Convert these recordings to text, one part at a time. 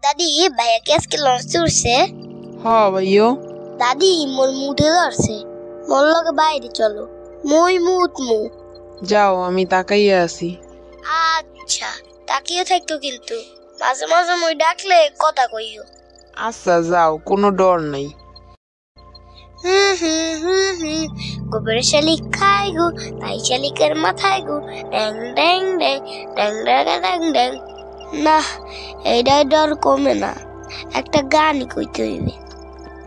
দাদি ভাইয়া কি আজকে লঞ্চ উঠছে? হ্যাঁ ভাইও। দাদি মোর মুঠে ধরছে, মোর লগে বাইরে চলো, মই মুতমু। যাও, আমি তাকাইয়া আছি। আচ্ছা, তাকিয়ে থাকতো কিন্তু মাঝে মাঝে মই ডাকলে কথা কইও। আচ্ছা যাও, কোনো ডর নাই। গোবরের শালিক খায় গো, তাই শালিকের মাথায় গো, ড্যাং ড্যাং ড্যাং ড্যাং ড্যাং ড্যাং ড্যাং। না, এইটাই ডর কমে না, একটা গানই কইতে হইবে।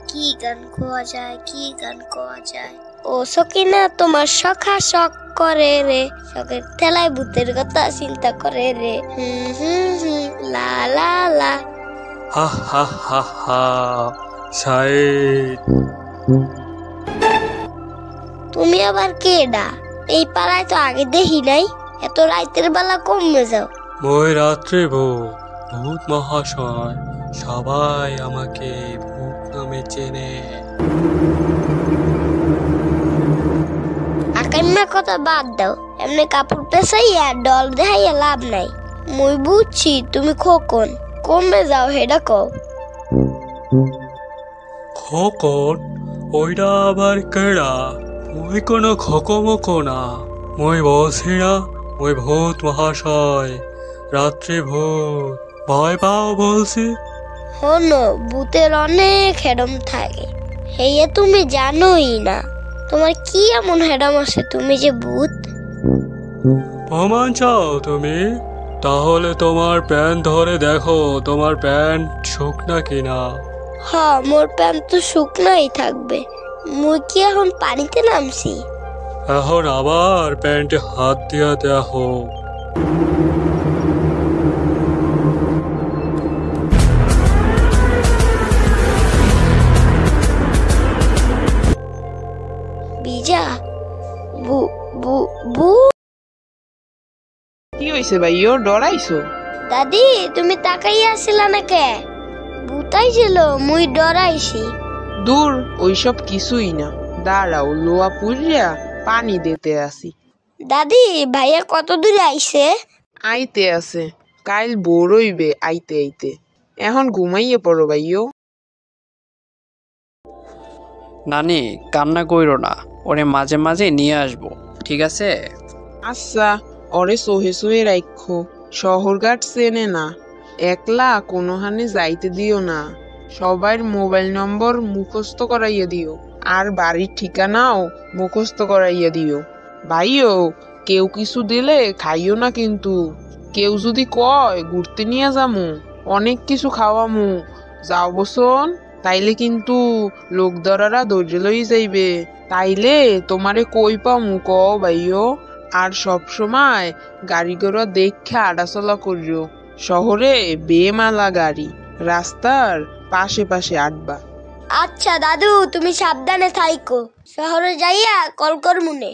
কি গান কোয়া যায়, কি গান কোয়া যায়? ও সকিনা তোমার সখা শখ করে রে, শখের ঠেলায় ভূতের কথা চিন্তা করে রে। লা লা লা। হা হা হা হা। সাইদ, তুমি আবার কেডা? এই পাড়ায় তো আগে দেখি নাই, এত রাতের বেলা কমে যাও। মই রাত্রে ভূত মহাশয়, সবাই আমাকে ভূত নামে চেনে। আকাইমা কথা বাদ দাও, এমনি কাপড় পেছাইয়া ডল দেখাইয়া লাভ নাই। মুই বুঝছি তুমি খোকন, কমে যাও হেডা কও। খোকন? ওইটা আবার কেডা? মই কোনো খোকমোকো না। মই বলছি না, মই ভূত মহাশয়, রাত্রে ভূত। ভয় পাও বলছি? হনো, ভূতের অনেক হেডম থাকে, হেয়ে তুমি জানোই না। তোমার কি এমন হেডম আছে তুমি যে ভূত? প্রমাণ চাও তুমি? তাহলে তোমার প্যান্ট ধরে দেখো, তোমার প্যান্ট শুকনা কিনা। হ্যাঁ, মোর প্যান্ট তো শুকনাই থাকবে, মুই কি এখন পানিতে নামছি? এখন আবার প্যান্টে হাত দিয়া দেখো। বিজা বু বু বু। কি হয়েছে ভাইও, ডরাইছো? দাদি তুমি তাকাইয়া আসিলা না কে? ভূতাই ছিল, মুই ডরাইছি। দূর, ওইসব কিছুই না। দাঁড়াও, লোয়া পুরিয়া পানি দিতে আসি। দাদি ভাইয়া কত দূরে আইছে? আইতে আছে, কাল ভোর হইবে আইতে আইতে। এখন ঘুমাইয়ে পড়ো ভাইও। নানি, কান্না কইরো না, ওরে মাঝে মাঝে নিয়ে আসবো, ঠিক আছে? আচ্ছা, ওরে সোহে সোহে রাখো। শহরঘাট চেনে না, একলা কোনোখানে যাইতে দিও না। সবার মোবাইল নম্বর মুখস্থ করাইয়া দিও, আর বাড়ির ঠিকানাও মুখস্থ করাইয়া দিও। ভাইও, কেউ কিছু দিলে খাইও না কিন্তু। কেউ যদি কয় ঘুরতে নিয়ে যামু, অনেক কিছু খাওয়ামু, যাও বসন, তাইলে কিন্তু লোক ধরারা ধৈর্য লই যাইবে। তাইলে তোমারে কই পামু কও ভাইও। আর সব সময় গাড়ি ঘোড়া দেখে আড়াচলা করিও। শহরে বেমালা গাড়ি, রাস্তার পাশে পাশে আটবা। আচ্ছা দাদু, তুমি সাবধানে থাইকো, শহরে যাইয়া কল করমুনে।